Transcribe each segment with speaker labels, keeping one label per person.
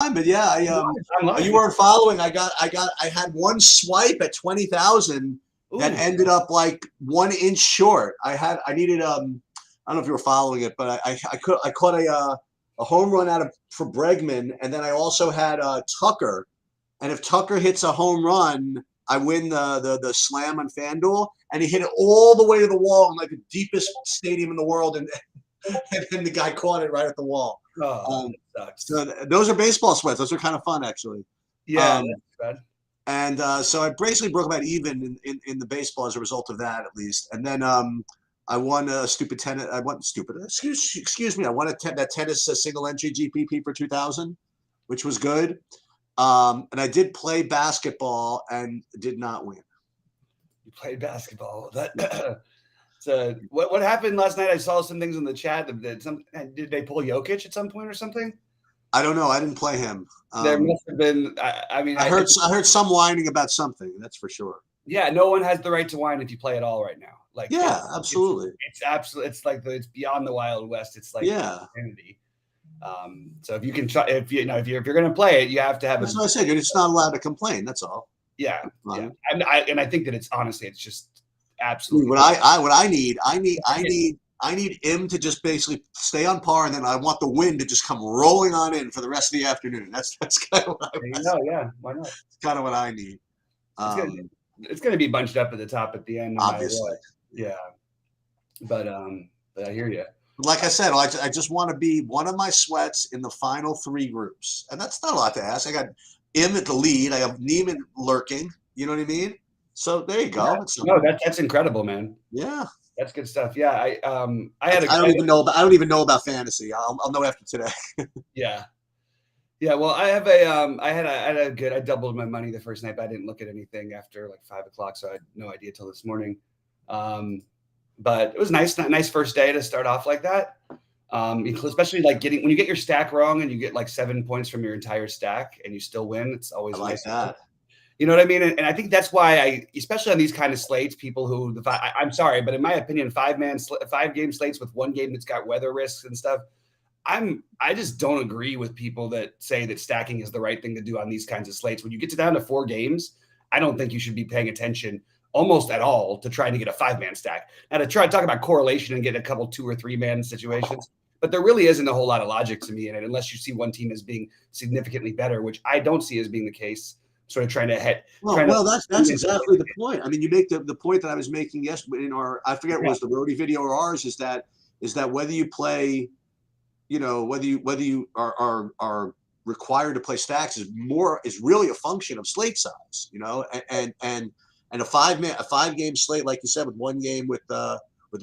Speaker 1: But yeah, you weren't following. I had one swipe at 20,000 that ended up like 1 inch short. I needed I don't know if you were following it, but I caught a home run for Bregman, and then I also had Tucker. And if Tucker hits a home run, I win the slam on FanDuel, and he hit it all the way to the wall in like the deepest stadium in the world, and then the guy caught it right at the wall. So those are baseball sweats. Those are kind of fun, actually.
Speaker 2: Yeah, that's
Speaker 1: and so I basically broke about even in the baseball as a result of that, at least. And then I won a stupid tennis. I won stupid. Excuse me. I won that tennis single entry GPP for 2,000, which was good. And I did play basketball and did not win.
Speaker 2: You played basketball. So what happened last night? I saw some things in the chat. Did they pull Jokic at some point or something?
Speaker 1: I don't know. I didn't play him.
Speaker 2: There must have been. I
Speaker 1: heard some whining about something. That's for sure.
Speaker 2: Yeah, no one has the right to whine if you play at all right now. Like,
Speaker 1: yeah, absolutely.
Speaker 2: It's absolutely. It's like it's beyond the Wild West. It's like insanity. So if you can try, if you're going to play it, you have to have.
Speaker 1: That's what I said. You're just not allowed to complain. That's all.
Speaker 2: Yeah, yeah. And I think that it's just absolutely.
Speaker 1: What I need him to just basically stay on par, and then I want the wind to just come rolling on in for the rest of the afternoon. That's kind of what
Speaker 2: yeah, why not?
Speaker 1: It's kind of what I need.
Speaker 2: It's going to be bunched up at the top at the end,
Speaker 1: obviously.
Speaker 2: Yeah, but I hear you.
Speaker 1: Like I said, I just want to be one of my sweats in the final 3 groups, and that's not a lot to ask. I got him at the lead. I have Neiman lurking. You know what I mean? So there you go.
Speaker 2: No, that's incredible, man.
Speaker 1: Yeah,
Speaker 2: that's good stuff. Yeah, I
Speaker 1: don't even know about fantasy. I'll know after today.
Speaker 2: Yeah. Well, I doubled my money the first night, but I didn't look at anything after like 5:00, so I had no idea till this morning. But it was nice first day to start off like that. Especially like when you get your stack wrong and you get like 7 points from your entire stack and you still win. It's always
Speaker 1: like that.
Speaker 2: You know what I mean? And I think that's why especially on these kind of slates, people who I'm sorry, but in my opinion, 5-game slates with 1 game that's got weather risks and stuff. I just don't agree with people that say that stacking is the right thing to do on these kinds of slates. When you get down to 4 games, I don't think you should be paying attention almost at all to trying to get a 5-man stack. Now to try to talk about correlation and get a couple 2 or 3-man situations, but there really isn't a whole lot of logic to me in it unless you see one team as being significantly better, which I don't see as being the case. Sort of trying to hit.
Speaker 1: Well, that's exactly the point. I mean, you make the point that I was making yesterday in our, I forget was the Roadie video or ours, is that whether you play, whether you are required to play stacks is really a function of slate size, and a 5-game slate, like you said, with 1 game with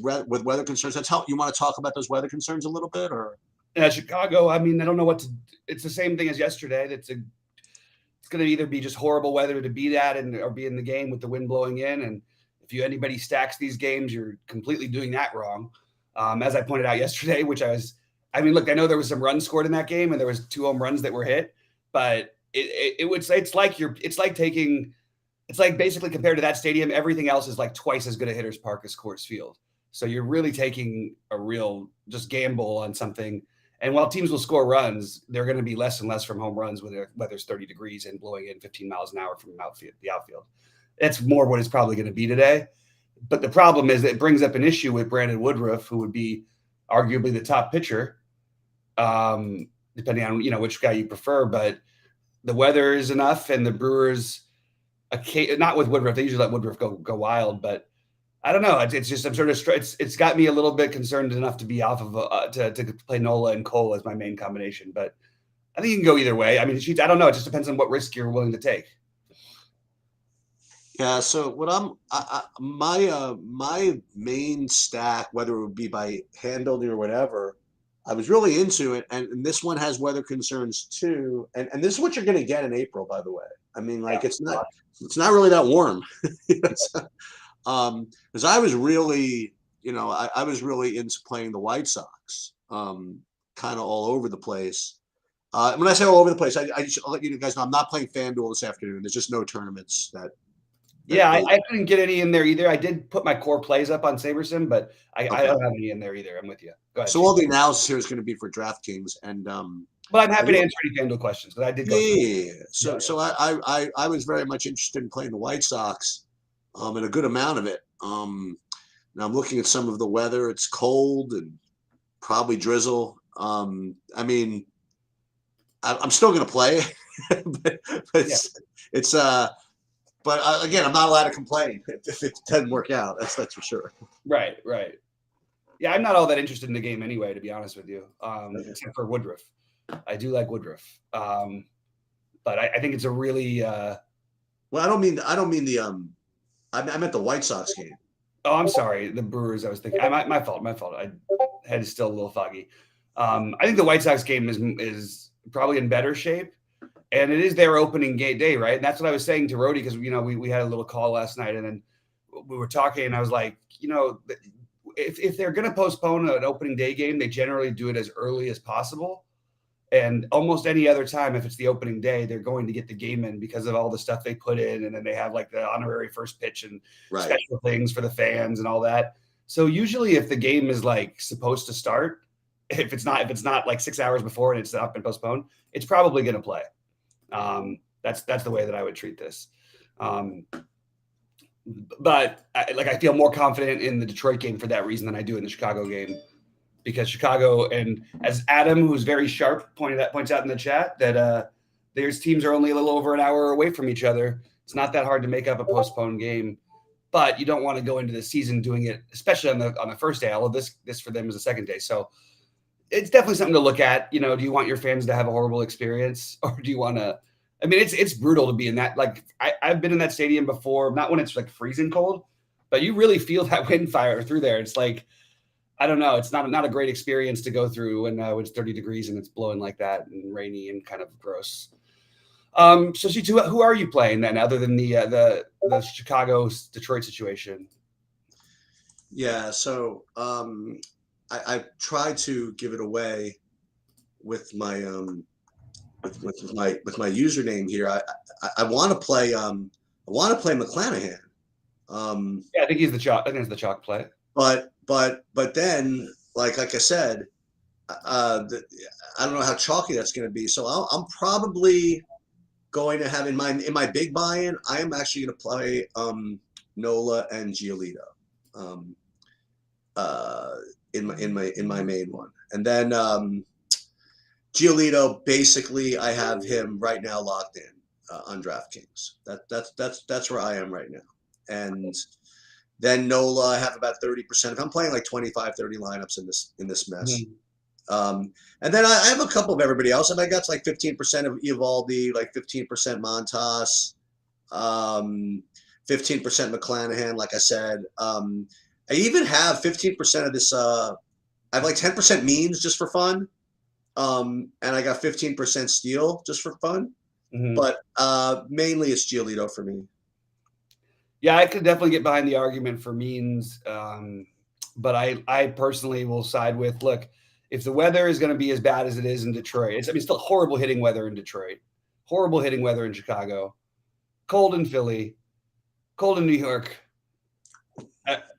Speaker 1: weather concerns. That's how you want to talk about those weather concerns a little bit, or
Speaker 2: Chicago. I mean, I don't know what to. It's the same thing as yesterday. It's going to either be just horrible weather to be at or be in the game with the wind blowing in. And if anybody stacks these games, you're completely doing that wrong. As I pointed out yesterday, look, I know there was some runs scored in that game and there was 2 home runs that were hit, but it's like basically compared to that stadium, everything else is like twice as good a hitter's park as Coors Field. So you're really taking a real just gamble on something. And while teams will score runs, they're going to be less and less from home runs when the weather's 30 degrees and blowing in 15 miles an hour from the outfield. That's more what it's probably going to be today. But the problem is that it brings up an issue with Brandon Woodruff, who would be arguably the top pitcher, depending on which guy you prefer. But the weather is enough, and the Brewers, not with Woodruff, they usually let Woodruff go wild, but I don't know. It's just it's got me a little bit concerned enough to be off of to play Nola and Cole as my main combination. But I think you can go either way. I mean, Sheets, I don't know. It just depends on what risk you're willing to take.
Speaker 1: Yeah. So what my main stack, whether it would be by handling or whatever, I was really into it, and this one has weather concerns too. And this is what you're going to get in April, by the way. I mean, it's not really that warm. Because I was really, I was really into playing the White Sox, kind of all over the place. When I say all over the place, I'll let you guys know I'm not playing FanDuel this afternoon. There's just no tournaments that.
Speaker 2: I couldn't get any in there either. I did put my core plays up on SaberSim, but I don't have any in there either. I'm with you. Go ahead.
Speaker 1: So all the analysis here is going to be for DraftKings, and
Speaker 2: But I'm happy to answer any FanDuel questions because I did go.
Speaker 1: Yeah. So I was very much interested in playing the White Sox, and a good amount of it. Now I'm looking at some of the weather. It's cold and probably drizzle. I mean, I'm still going to play, but again, I'm not allowed to complain if it doesn't work out. That's for sure.
Speaker 2: Right. Yeah, I'm not all that interested in the game anyway, to be honest with you, except for Woodruff. I do like Woodruff, but I think it's a really.
Speaker 1: Well, I don't mean the. I meant the White Sox game.
Speaker 2: Oh, I'm sorry, the Brewers. I was thinking. My fault. My head is still a little foggy. I think the White Sox game is probably in better shape, and it is their opening day, right? And that's what I was saying to Rody because we had a little call last night, and then we were talking, and I was like, if they're going to postpone an opening day game, they generally do it as early as possible. And almost any other time, if it's the opening day, they're going to get the game in because of all the stuff they put in. And then they have like the honorary first pitch and special things for the fans and all that. So usually if the game is like supposed to start, if it's not like 6 hours before and it's not been postponed, it's probably going to play. That's the way that I would treat this. But I feel more confident in the Detroit game for that reason than I do in the Chicago game. Because Chicago, and as Adam, who's very sharp, points out in the chat, that their teams are only a little over an hour away from each other. It's not that hard to make up a postponed game, but you don't want to go into the season doing it, especially on the first day. Although this for them is the second day, so it's definitely something to look at. Do you want your fans to have a horrible experience, or do you want to? I mean, it's brutal to be in that. Like I've been in that stadium before, not when it's like freezing cold, but you really feel that wind fire through there. It's like. I don't know. It's not a great experience to go through when it's 30 degrees and it's blowing like that and rainy and kind of gross. So who are you playing then, other than the Chicago Detroit situation?
Speaker 1: Yeah, so I tried to give it away with my with my username here. I want to play McClanahan.
Speaker 2: Yeah, I think he's the chalk. I think it's the chalk play.
Speaker 1: But then, like I said, I don't know how chalky that's going to be. So I'm probably going to have in my big buy-in. I am actually going to play Nola and Giolito in my main one, and then Giolito. Basically, I have him right now locked in on DraftKings. That's where I am right now, and. Then Nola, I have about 30%. If I'm playing like 25, 30 lineups in this mess. And then I have a couple of everybody else. And I got like 15% of Eovaldi, like 15% Montas, 15% McClanahan, like I said. I even have 15% of this. I have like 10% Means just for fun. And I got 15% Steele just for fun. But mainly it's Giolito for me.
Speaker 2: Yeah, I could definitely get behind the argument for Means, but I personally will side with, look, if the weather is going to be as bad as it is in Detroit, it's still horrible hitting weather in Detroit, horrible hitting weather in Chicago, cold in Philly, cold in New York.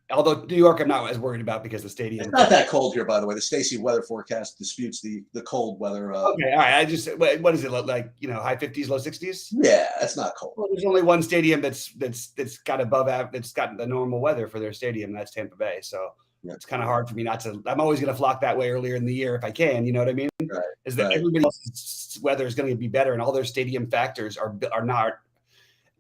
Speaker 2: Although New York, I'm not as worried about because the stadium.
Speaker 1: It's not that cold here, by the way. The Stacey weather forecast disputes the cold weather.
Speaker 2: Okay, all right. What does it look like? High 50s, low 60s?
Speaker 1: Yeah, that's not cold.
Speaker 2: Well, there's only one stadium that's got above average. That's got the normal weather for their stadium. That's Tampa Bay. So it's kind of hard for me not to. I'm always going to flock that way earlier in the year if I can. You know what I mean?
Speaker 1: Right.
Speaker 2: Is that everybody else's weather is going to be better, and all their stadium factors are not.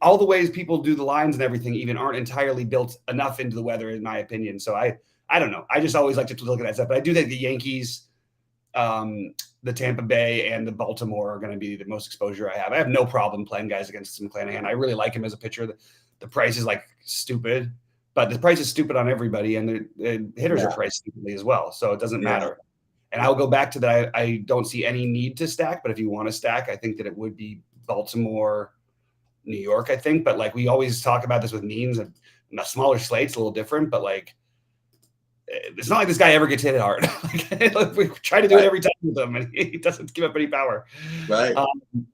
Speaker 2: All the ways people do the lines and everything even aren't entirely built enough into the weather, in my opinion. So I don't know. I just always like to look at that stuff. But I do think the Yankees, the Tampa Bay, and the Baltimore are going to be the most exposure I have. I have no problem playing guys against McClanahan. I really like him as a pitcher. The price is like stupid, but the price is stupid on everybody, and the hitters are priced stupidly as well. So it doesn't matter. And I'll go back to that. I don't see any need to stack, but if you want to stack, I think that it would be Baltimore, New York, I think. But like we always talk about this with Means, and a smaller slate's a little different, but like it's not like this guy ever gets hit hard. We try to do it every time with him, and he doesn't give up any power.
Speaker 1: Right.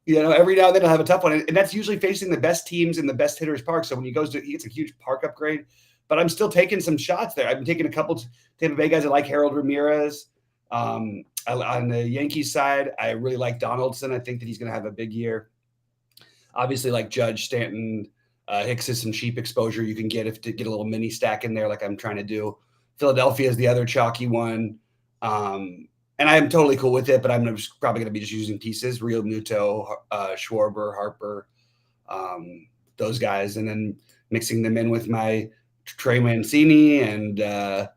Speaker 2: Every now and then he'll have a tough one, and that's usually facing the best teams in the best hitters park. So when he gets a huge park upgrade. But I'm still taking some shots there. I've been taking a couple Tampa Bay guys. I like Harold Ramirez. On the Yankees side, I really like Donaldson. I think that he's going to have a big year. Obviously, like Judge, Stanton, Hicks is some cheap exposure you can get to get a little mini stack in there, like I'm trying to do. Philadelphia is the other chalky one. And I'm totally cool with it, but I'm probably going to be just using pieces: Real Muto, Schwarber, Harper, those guys, and then mixing them in with my Trey Mancini and Harold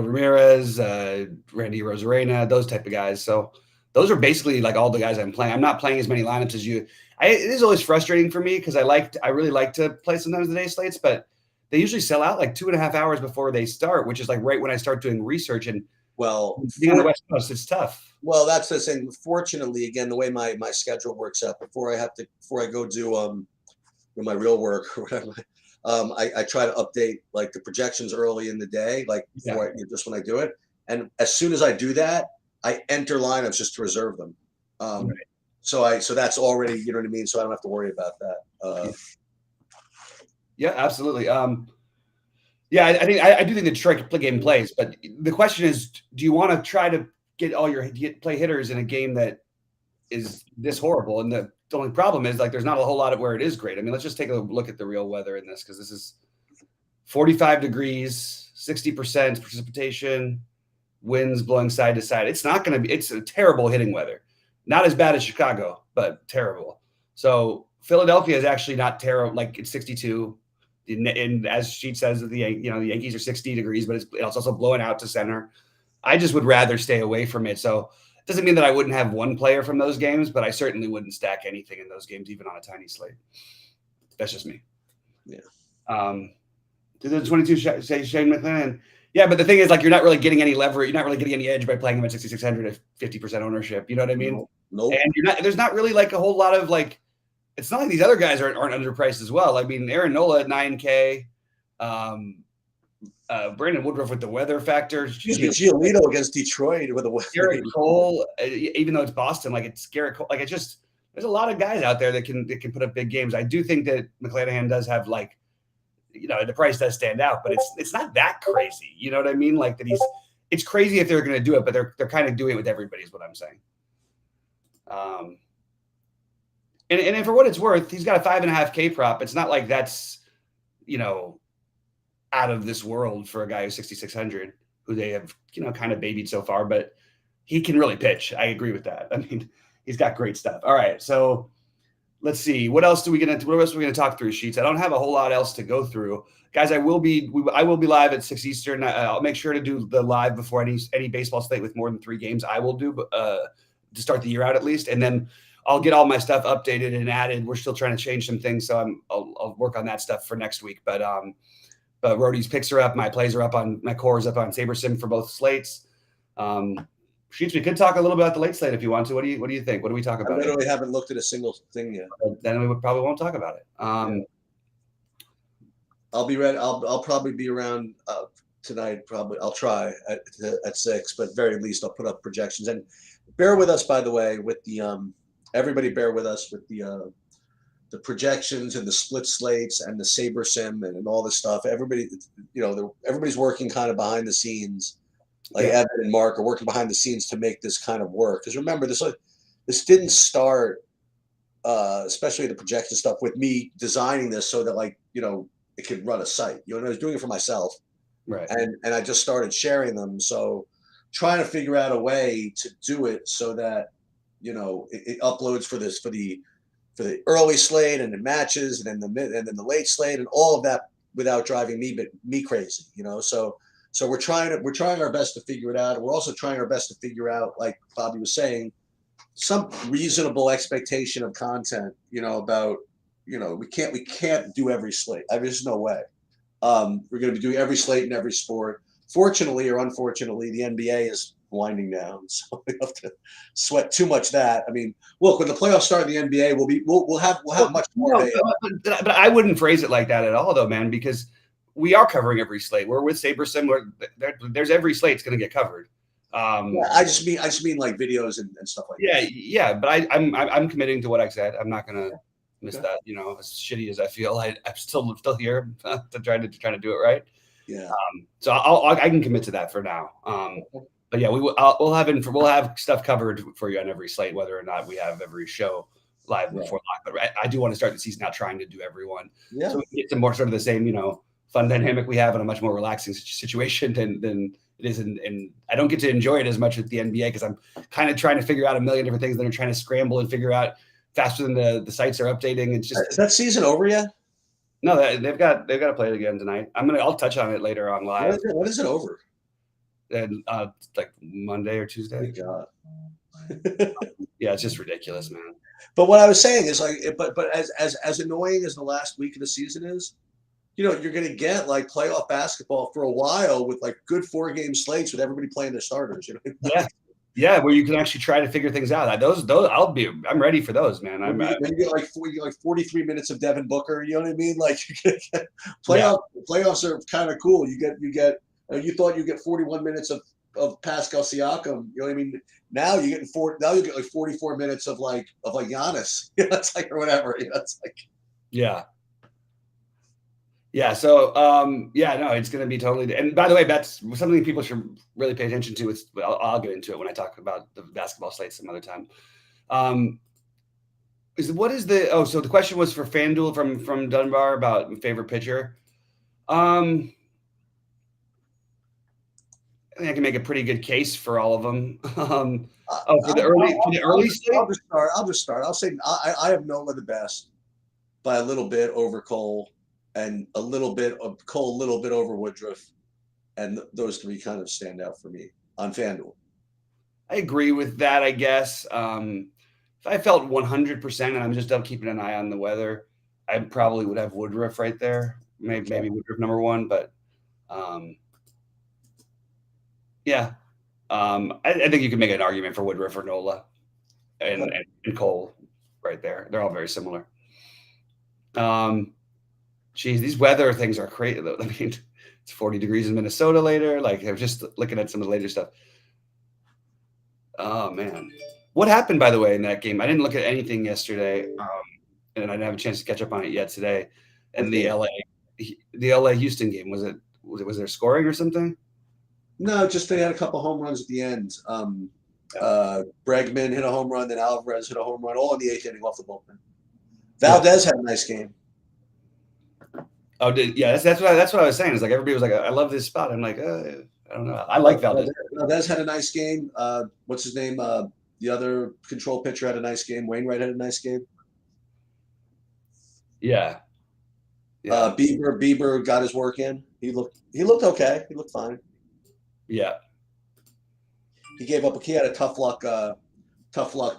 Speaker 2: Ramirez, Randy Rosarena, those type of guys. So those are basically like all the guys I'm playing. I'm not playing as many lineups as you. It is always frustrating for me because I really like to play sometimes the day slates, but they usually sell out like 2.5 hours before they start, which is like right when I start doing research. And being on the West Coast, it's tough.
Speaker 1: Well, that's the thing. Fortunately, again, the way my schedule works out, before I go do my real work or whatever, I try to update like the projections early in the day, like just when I do it. And as soon as I do that, I enter lineups just to reserve them. Right. So that's already, you know what I mean? So I don't have to worry about that.
Speaker 2: Yeah, absolutely. I do think the trick game plays, but the question is, do you want to try to get all your play hitters in a game that is this horrible? And the only problem is like there's not a whole lot of where it is great. I mean, let's just take a look at the real weather in this, because this is 45 degrees, 60% precipitation, winds blowing side to side. It's not going to be. It's a terrible hitting weather. Not as bad as Chicago, but terrible. So Philadelphia is actually not terrible. Like it's 62. And as Sheets says, the Yankees are 60 degrees, but it's also blowing out to center. I just would rather stay away from it. So it doesn't mean that I wouldn't have one player from those games, but I certainly wouldn't stack anything in those games, even on a tiny slate. That's just me.
Speaker 1: Yeah.
Speaker 2: Did the 22 say Shane McClanahan? Yeah, but the thing is, like, you're not really getting any leverage. You're not really getting any edge by playing him at 6,600 at 50% ownership. You know what I mean?
Speaker 1: Nope.
Speaker 2: And there's not really like a whole lot of like. It's not like these other guys aren't underpriced as well. I mean, Aaron Nola at 9K, Brandon Woodruff with the weather factor.
Speaker 1: Giolito against Detroit with the weather.
Speaker 2: Garrett Cole, even though it's Boston, like it's Garrett Cole. Like it's just there's a lot of guys out there that can put up big games. I do think that McClanahan does have like, the price does stand out, but it's not that crazy. You know what I mean? Like that it's crazy if they're going to do it, but they're kind of doing it with everybody is what I'm saying. And for what it's worth, he's got a 5.5K prop. It's not like that's, out of this world for a guy who's 6,600, who they have, kind of babied so far, but he can really pitch. I agree with that. I mean, he's got great stuff. All right. So let's see. What else are we going to talk through, Sheets? I don't have a whole lot else to go through. Guys, I will be live at 6 Eastern. I'll make sure to do the live before any baseball slate with more than 3 games. I will do to start the year out at least. And then I'll get all my stuff updated and added. We're still trying to change some things, so I'll work on that stuff for next week. But Rody's picks are up, my plays are up on my core is up on SaberSim for both slates. Sheets, we could talk a little about the late slate if you want to. What do you think? What do we talk about?
Speaker 1: I literally haven't looked at a single thing yet.
Speaker 2: Then we probably won't talk about it.
Speaker 1: I'll be ready. I'll probably be around tonight. Probably I'll try at 6, but very least I'll put up projections. And bear with us, by the way, with the everybody bear with us with the projections and the split slates and the SaberSim and all this stuff. Everybody, everybody's working kind of behind the scenes. Like Evan and Mark are working behind the scenes to make this kind of work. Because remember, this didn't start, especially the projection stuff, with me designing this so that it could run a site. I was doing it for myself,
Speaker 2: right?
Speaker 1: And I just started sharing them. So trying to figure out a way to do it so that it uploads for the early slate and the matches and then the late slate and all of that without driving me crazy. So we're trying our best to figure it out. And we're also trying our best to figure out, like Bobby was saying, some reasonable expectation of content, about, we can't do every slate. There's no way. We're going to be doing every slate in every sport. Fortunately or unfortunately, the NBA is winding down, so we have to sweat too much that. I mean, look, when the playoffs start in the NBA, we'll have much more.
Speaker 2: But I wouldn't phrase it like that at all, though, man, because we are covering every slate. We're with SaberSim. There's every slate's going to get covered.
Speaker 1: I just mean like videos and stuff like that.
Speaker 2: Yeah. But I'm committing to what I said. I'm not going to miss that. As shitty as I feel, I'm still here to trying to do it right.
Speaker 1: Yeah.
Speaker 2: So I can commit to that for now. But yeah, we'll have stuff covered for you on every slate, whether or not we have every show live before lock. But I do want to start the season out trying to do everyone.
Speaker 1: Yeah.
Speaker 2: So we can get some more sort of the same, fun dynamic we have in a much more relaxing situation than it is. And I don't get to enjoy it as much with the NBA because I'm kind of trying to figure out a million different things that are trying to scramble and figure out faster than the sites are updating. It's just,
Speaker 1: is that season over yet?
Speaker 2: No, they've got to play it again tonight. I'll touch on it later on live.
Speaker 1: When is it over?
Speaker 2: And like Monday or Tuesday.
Speaker 1: Thank God.
Speaker 2: Yeah, it's just ridiculous, man.
Speaker 1: But what I was saying is like, but as annoying as the last week of the season is, you're going to get like playoff basketball for a while with like good 4-game slates with everybody playing their starters.
Speaker 2: Yeah, where you can actually try to figure things out. Those I'm ready for those, man.
Speaker 1: You get like 43 minutes of Devin Booker. You know what I mean? Like playoffs are kind of cool. You thought you get 41 minutes of Pascal Siakam. You know what I mean? Now you get like 44 minutes of Giannis. It's like or whatever. It's like
Speaker 2: Yeah. So, no, it's going to be totally. And by the way, that's something people should really pay attention to. I'll get into it when I talk about the basketball slate some other time. So the question was for FanDuel from Dunbar about favorite pitcher. I think I can make a pretty good case for all of them. For the early slate,
Speaker 1: I'll just start. I'll say I have Nola the best by a little bit over Cole. And a little bit of Cole, a little bit over Woodruff. And those three kind of stand out for me on FanDuel.
Speaker 2: I agree with that, I guess. If I felt 100% and I'm just up keeping an eye on the weather, I probably would have Woodruff right there. Maybe Woodruff number one, but I think you can make an argument for Woodruff or Nola and Cole right there. They're all very similar. Geez, these weather things are crazy though. I mean, it's 40 degrees in Minnesota later. Like I'm just looking at some of the later stuff. Oh man. What happened, by the way, in that game? I didn't look at anything yesterday. And I didn't have a chance to catch up on it yet today. And the LA Houston game, was there scoring or something?
Speaker 1: No, just they had a couple home runs at the end. Bregman hit a home run, then Alvarez hit a home run, all in the 8th inning off the bullpen. Valdez had a nice game.
Speaker 2: Oh, that's what I was saying. It's like everybody was like, I love this spot. I'm like, I don't know. I like Valdez.
Speaker 1: Valdez had a nice game. What's his name? The other control pitcher had a nice game. Wainwright had a nice game.
Speaker 2: Yeah.
Speaker 1: Bieber got his work in. He looked okay. He looked fine.
Speaker 2: Yeah.
Speaker 1: He gave up. He had a tough luck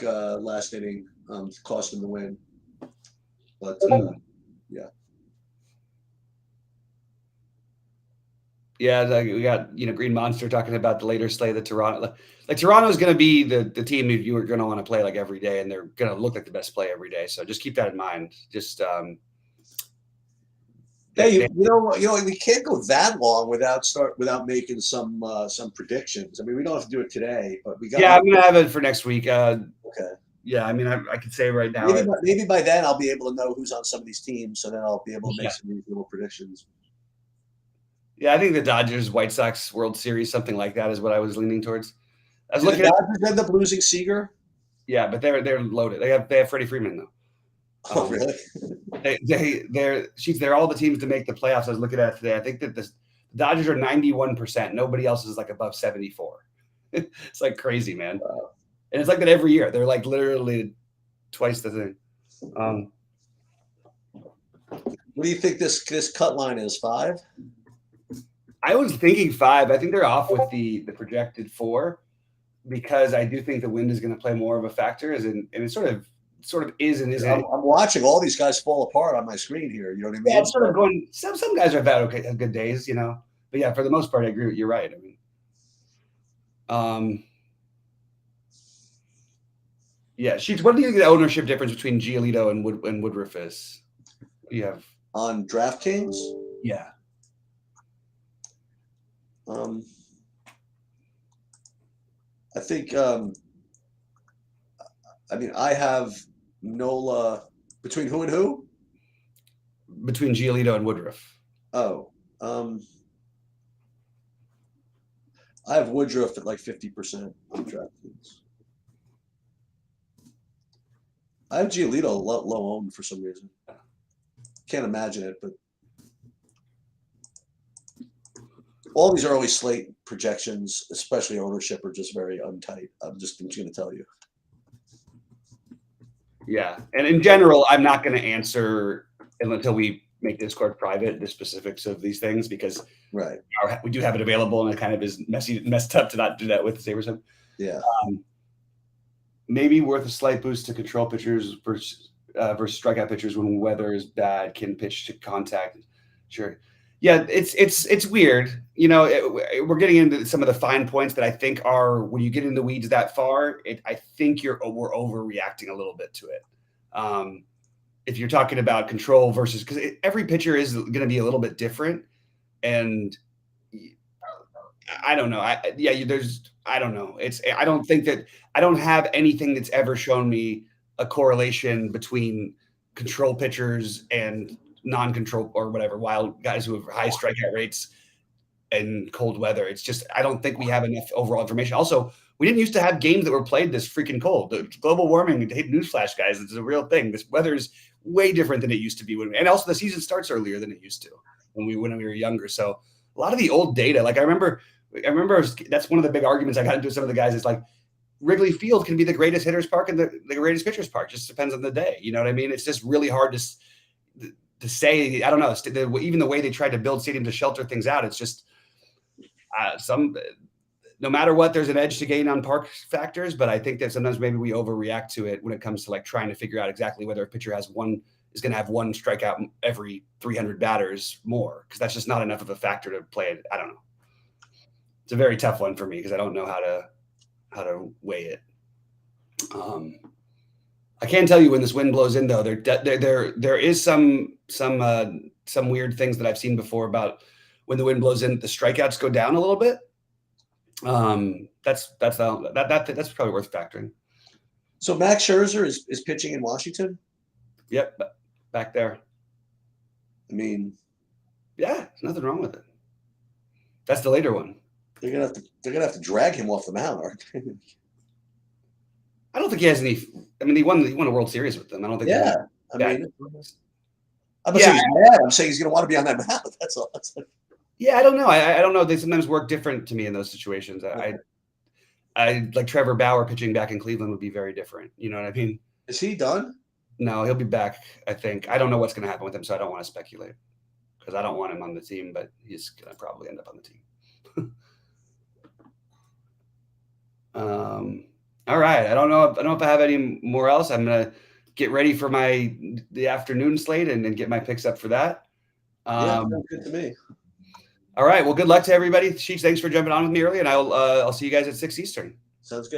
Speaker 1: last inning. Cost him the win. But yeah.
Speaker 2: Yeah, we got Green Monster talking about the later slate of Toronto. Like Toronto is going to be the team you are going to want to play like every day, and they're going to look like the best play every day. So just keep that in mind. Just
Speaker 1: we can't go that long without making some predictions. I mean, we don't have to do it today, but we got.
Speaker 2: Yeah, I'm going to have it for next week.
Speaker 1: Okay.
Speaker 2: Yeah, I mean, I could say right now.
Speaker 1: Maybe by then I'll be able to know who's on some of these teams, so then I'll be able to make some reasonable predictions.
Speaker 2: Yeah, I think the Dodgers, White Sox World Series, something like that is what I was leaning towards. I was
Speaker 1: looking. The Dodgers end up losing Seager.
Speaker 2: Yeah, but they're loaded. They have Freddie Freeman though.
Speaker 1: Oh, really?
Speaker 2: They're all the teams to make the playoffs. I was looking at today. I think that the Dodgers are 91%. Nobody else is like above 74. It's like crazy, man.
Speaker 1: Wow.
Speaker 2: And it's like that every year. They're like literally twice the thing.
Speaker 1: What do you think this cut line is? 5?
Speaker 2: I was thinking 5. I think they're off with the projected 4 because I do think the wind is going to play more of a factor. And it sort of is and isn't.
Speaker 1: I'm watching all these guys fall apart on my screen here. You know what I mean?
Speaker 2: Yeah, I'm sort of going. Some guys have had good days, But yeah, for the most part, I agree with you. You're right. I mean, yeah. Sheets. What do you think the ownership difference between Giolito and Woodruff is? What do you have
Speaker 1: on DraftKings?
Speaker 2: Yeah.
Speaker 1: I think. I have Nola between who and who?
Speaker 2: Between Giolito and Woodruff.
Speaker 1: Oh, I have Woodruff at like 50% on DraftKings. I have Giolito low owned for some reason. Can't imagine it, but all these early slate projections, especially ownership, are just very untight. I'm just going to tell you.
Speaker 2: Yeah, and in general, I'm not going to answer until we make Discord private the specifics of these things because we do have it available, and it kind of is messed up to not do that with the Sabres.
Speaker 1: Yeah.
Speaker 2: Maybe worth a slight boost to control pitchers versus strikeout pitchers when weather is bad, can pitch to contact. Sure. Yeah, it's weird. We're getting into some of the fine points that I think are when you get in the weeds that far. I think we're overreacting a little bit to it. If you're talking about control versus because every pitcher is going to be a little bit different, and I don't know. I don't know. I don't think that I don't have anything that's ever shown me a correlation between control pitchers and non-control or whatever, wild guys who have high strikeout rates and cold weather. It's just, I don't think we have enough overall information. Also, we didn't used to have games that were played this freaking cold. The global warming, newsflash, guys, it's a real thing. This weather is way different than it used to be. And also the season starts earlier than it used to when we were younger. So a lot of the old data, like I remember that's one of the big arguments I got into with some of the guys is like Wrigley Field can be the greatest hitter's park and the greatest pitcher's park. Just depends on the day. You know what I mean? It's just really hard to say. I don't know. Even the way they tried to build stadiums to shelter things out, it's just no matter what, there's an edge to gain on park factors. But I think that sometimes maybe we overreact to it when it comes to like trying to figure out exactly whether a pitcher is going to have one strikeout every 300 batters more, because that's just not enough of a factor to play it. I don't know. It's a very tough one for me because I don't know how to weigh it. I can tell you when this wind blows in, though, there is some weird things that I've seen before about when the wind blows in, the strikeouts go down a little bit. That's probably worth factoring.
Speaker 1: So Max Scherzer is pitching in Washington.
Speaker 2: Yep, back there.
Speaker 1: I mean,
Speaker 2: yeah, there's nothing wrong with it. That's the later one.
Speaker 1: They're gonna have to drag him off the mound, aren't they?
Speaker 2: I don't think he has any. I mean, he won a World Series with them. I don't think.
Speaker 1: Yeah, I'm not saying he's mad. I'm saying he's gonna want to be on that mound. That's all.
Speaker 2: Yeah, I don't know. I don't know. They sometimes work different to me in those situations. I like Trevor Bauer pitching back in Cleveland would be very different. You know what I mean?
Speaker 1: Is he done?
Speaker 2: No, he'll be back. I think. I don't know what's going to happen with him, so I don't want to speculate because I don't want him on the team, but he's going to probably end up on the team. All right. I don't know if I have any more else. I'm going to get ready for the afternoon slate and get my picks up for that.
Speaker 1: Yeah, good to me.
Speaker 2: All right. Well, good luck to everybody. Sheets, thanks for jumping on with me early, and I'll see you guys at 6 Eastern.
Speaker 1: Sounds good.